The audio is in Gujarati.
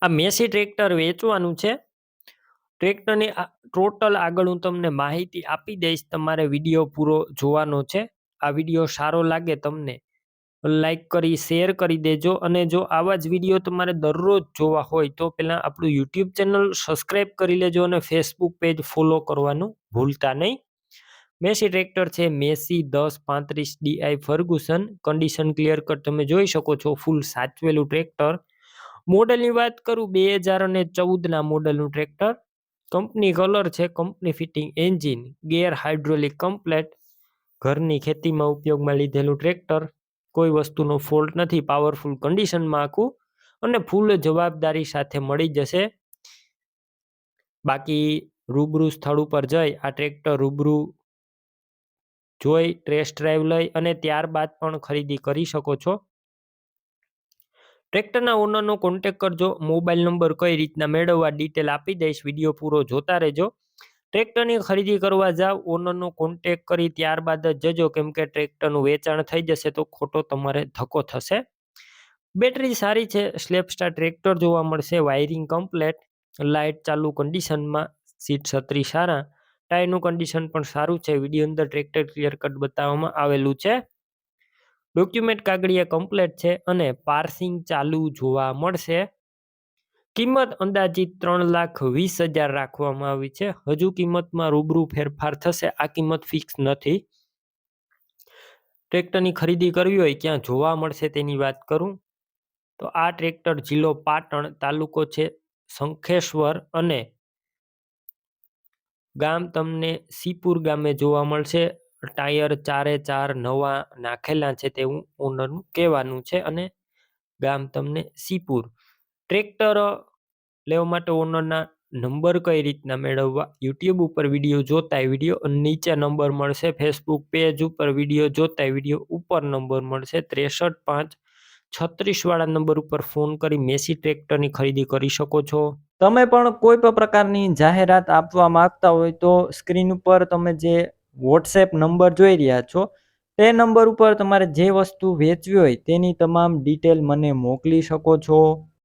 આ મેસી ટ્રેક્ટર વેચવાનું છે. ટ્રેક્ટરની ટોટલ આગળ હું તમને માહિતી આપી દઈશ. તમારે વિડીયો પૂરો જોવાનો છે. આ વિડીયો સારો લાગે તમને લાઈક કરી શેર કરી દેજો. અને જો આવા જ વિડીયો તમારે દરરોજ જોવા હોય તો પહેલાં આપણું યુટ્યુબ ચેનલ સબસ્ક્રાઈબ કરી લેજો અને ફેસબુક પેજ ફોલો કરવાનું ભૂલતા નહીં. મેસી ટ્રેક્ટર છે Massey 1035 DI Ferguson. Condition clear cut તમે જોઈ શકો છો, ફૂલ સાચવેલું ટ્રેક્ટર. મોડલની વાત કરું 2014ના મોડલનું ટ્રેક્ટર. કંપની કલર છે, કંપની ફિટિંગ એન્જિન, ગેર હાઇડ્રોલિક કમ્પ્લેટ. ઘરની ખેતીમાં ઉપયોગમાં લીધેલું ટ્રેક્ટર. કોઈ વસ્તુનો ફોલ્ટ નથી, પાવરફુલ કન્ડિશનમાં આખું અને ફૂલ જવાબદારી સાથે મળી જશે. બાકી રૂબરૂ સ્થળ ઉપર જઈ આ ટ્રેક્ટર રૂબરૂ જોઈ ટેસ્ટ ડ્રાઈવ લઈ અને ત્યારબાદ પણ ખરીદી કરી શકો છો. ટ્રેક્ટરના ઓનરનો કોન્ટેક્ટ કરજો. મોબાઈલ નંબર કઈ રીતના મેળવવા ડિટેલ આપી દઈશ, વિડીયો પૂરો જોતા રહેજો. ટ્રેક્ટરની ખરીદી કરવા જાવ, ઓનરનો કોન્ટેક્ટ કરી ત્યારબાદ જ જજો, કેમ કે ટ્રેક્ટરનું વેચાણ થઈ જશે તો ખોટો તમારે ધક્કો થશે. બેટરી સારી છે, સ્લેપસ્ટાર ટ્રેક્ટર જોવા મળશે, વાયરિંગ કમ્પ્લેટ, લાઇટ ચાલુ કન્ડિશનમાં, સીટ છત્રી સારા, ટાયરનું કન્ડિશન પણ સારું છે. વિડીયો અંદર ટ્રેક્ટર ક્લિયર કટ બતાવવામાં આવેલું છે. ડોક્યુમેન્ટ કાગળિયા કમ્પ્લેટ છે અને પાર્સિંગ ચાલુ જોવા મળશે. કિંમત અંદાજિત 3,20,000 રાખવામાં આવી છે. હજુ કિંમતમાં રૂબરૂ ફેરફાર થશે, આ કિંમત ફિક્સ નથી. ટ્રેક્ટરની ખરીદી કરવી હોય ક્યાં જોવા મળશે તેની વાત કરું તો આ ટ્રેક્ટર જિલ્લો પાટણ, તાલુકો છે શંખેશ્વર અને ગામ તમને સીપુર ગામે જોવા મળશે. ટાયર 4 નવા નાખેલા છે તેવું ઓનરનું કહેવાનું છે અને ગામ તમને સીપુર. ટ્રેક્ટર લેવા માટે ઓનરના નંબર કઈ રીતના મેળવવા, યુટ્યુબ ઉપર વિડીયો જોતા વિડીયો નીચે નંબર મળશે, ફેસબુક પેજ ઉપર વિડીયો જોતા વિડીયો ઉપર નંબર મળશે. 63 5 36 વાળા નંબર ઉપર ફોન કરી મેસી ટ્રેક્ટરની ખરીદી કરી શકો છો. તમે પણ કોઈ પણ પ્રકારની જાહેરાત આપવા માંગતા હોય તો સ્ક્રીન ઉપર તમે જે વોટ્સએપ નંબર જોઈ રહ્યા છો તે નંબર ઉપર તમારે જે વસ્તુ વેચવી હોય તેની તમામ ડિટેલ મને મોકલી શકો છો.